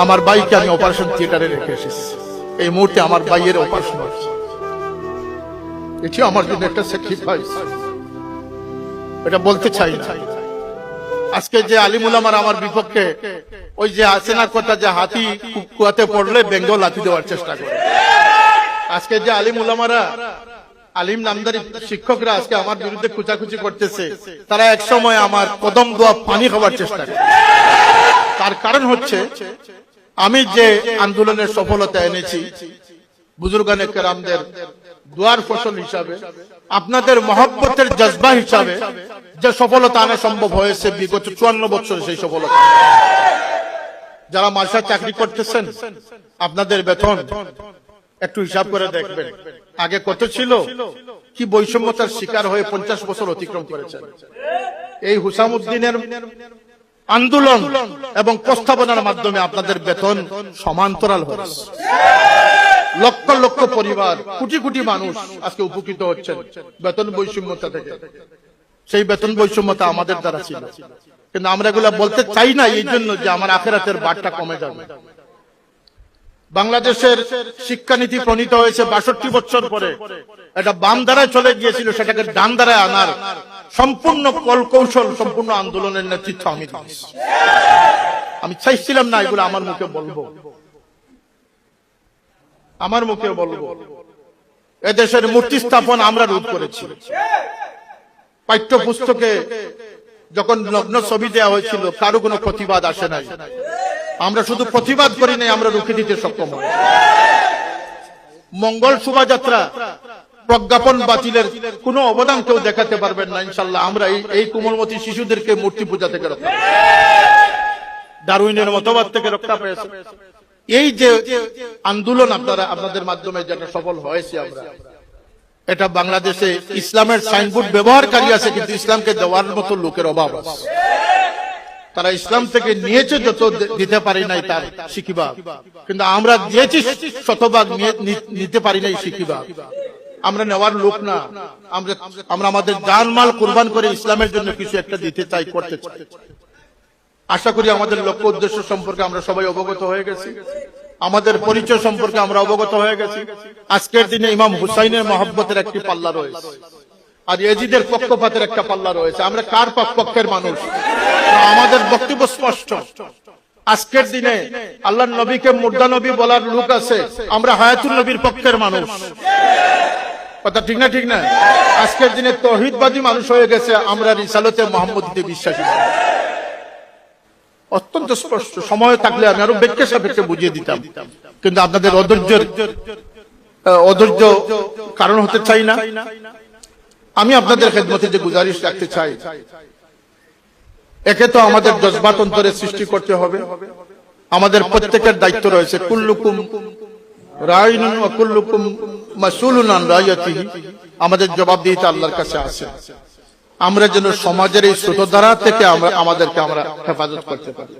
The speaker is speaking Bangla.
আমার ভাইকে আমি অপারেশন থিয়েটারে রেখে এসেছি। এই মুহূর্তে আমার ভাইয়ের অপারেশন হচ্ছে। এটি আমার জন্য একটা স্যাক্রিফাইস, এটা বলতে চাই না। আজকে যে আলিম উলামারা আমার বিপক্ষে, ওই যে আছে না কথা যে হাতি কুয়াতে পড়লে বেঙ্গল লাথি দেওয়ার চেষ্টা করে, আজকে যে আলিম উলামারা, আলিম নামদারি শিক্ষকরা আজকে আমার বিরুদ্ধে খুঁচাখুচি করতেছে, তারা এক সময় আমার কদম দোয়া পানি খাওয়ার চেষ্টা করে। তার কারণ হচ্ছে আমি যে আন্দোলনের সফলতা এনেছি বুজুর্গানে কেরামদের দোয়ার ফসল হিসাবে, আপনাদের মহব্বতের জজবা হিসাবে যে সফলতা আনা সম্ভব হয়েছে বিগত 54 বছর, সেই সফলতা। যারা মাদ্রাসায় চাকরি করতেছেন, আপনাদের বেতন একটু হিসাব করে দেখবেন আগে কত ছিল, কি বৈষম্যতার শিকার হয়ে 50 বছর অতিক্রম করেছেন। এই হুসামউদ্দিনের আন্দোলন এবং প্রস্তাবনার মাধ্যমে আপনাদের বেতন সমান্তরাল হয়েছে। লক্ষ লক্ষ পরিবার, কোটি কোটি মানুষ আজকে উপকৃত হচ্ছেন বেতন বৈষম্যতা থেকে। সেই বেতন বৈষম্যতা আমাদের দ্বারা ছিল, কিন্তু আমরা এগুলা বলতে চাই না, এই জন্য যে আমার আখিরাতের বারটা কমে যাবে। বাংলাদেশের শিক্ষানীতি প্রণীত হয়েছে 62 বছর পরে। এটা বাম দ্বারায় চলে গিয়েছিল, সেটাকে ডান দ্বারায় আনার সম্পূর্ণ কৌশল, সম্পূর্ণ আন্দোলনের নেতৃত্ব আমি দিয়েছি। আমি চাইছিলাম না এগুলো আমার মুখে বলবো, আমার মুখে বলবো। এদেশের মূর্তি স্থাপন আমরা রোধ করেছি। পাঠ্যপুস্তকে যখন নগ্ন ছবি দেওয়া হয়েছিল, কারো কোনো প্রতিবাদ আসে নাই। আমরা শুধু প্রতিবাদ করি নাই, আমরা রুখে দিতে সক্ষম হই। মঙ্গল শোভাযাত্রা প্রজ্ঞাপন বাতিলের কোন অবদান কেউ দেখাতে পারবেন না। ইনশাল্লাহ আমরা এই কোমলমতি শিশুদেরকে মূর্তি পূজা থেকে রক্ষা, ডারউইনের মতবাদ থেকে রক্ষা পেয়েছে। এই যে আন্দোলন আপনাদের মাধ্যমে যেটা সফল হয়েছে, আমরা এটা বাংলাদেশে ইসলামের সাইনবোর্ড ব্যবহারকারী আছে, কিন্তু ইসলামকে দেওয়ার মতো লোকের অভাব আছে। তারা ইসলাম থেকে নিয়েছে, যত দিতে পারি নাই তার শিকিবাগ, কিন্তু আমরা দিয়েছি শতভাগ, নিতে পারি নাই শিকিবাগ। আমরা নেওয়ার লোক না, আমরা আমাদের জানমাল কুরবান করে ইসলামের জন্য কিছু একটা দিতে চাই, করতে চাই। আশা করি আমাদের লক্ষ্য উদ্দেশ্য সম্পর্কে আমরা সবাই অবগত হয়ে গেছি, আমাদের পরিচয় সম্পর্কে আমরা অবগত হয়ে গেছি। আজকের দিনে ইমাম হুসাইনের মহব্বতের একটি পাল্লা রয়েছে, আর ইয়াজিদের পক্ষপাতের একটা পাল্লা রয়েছে। আমরা কার পক্ষের মানুষ, আমাদের বক্তব্য স্পষ্ট। আজকের দিনে আল্লাহর নবীকে মুর্দা নবী বলার লোক আছে, আমরা হায়াতুল নবীর পক্ষের মানুষ। কথা ঠিক না? ঠিক না? আজকের দিনে তৌহিদবাদী মানুষ হয়ে গেছে, আমরা রিসালতে মুহাম্মদীতে বিশ্বাসী। অত্যন্ত স্পষ্ট। সময় থাকলে আমি আরো ব্যাখ্যা সাপেক্ষে বুঝিয়ে দিতাম, কিন্তু আপনাদের অধৈর্য কারণ হতে চাই না। আমি আপনাদের খেদমতে যে গুজারিশ রাখতে চাই, একে তো আমাদের জজবাত অন্তরে সৃষ্টি করতে হবে। আমাদের প্রত্যেকের দায়িত্ব রয়েছে, কুল্লুকুম রাইন ওয়া কুল্লুকুম মাসউলুন আন রাইয়াতিহি। আমাদের জবাবদিহিতা আল্লাহর কাছে আছে। আমরা যেন সমাজের এই স্রোতধারা থেকে আমাদেরকে হেফাজত করতে পারি।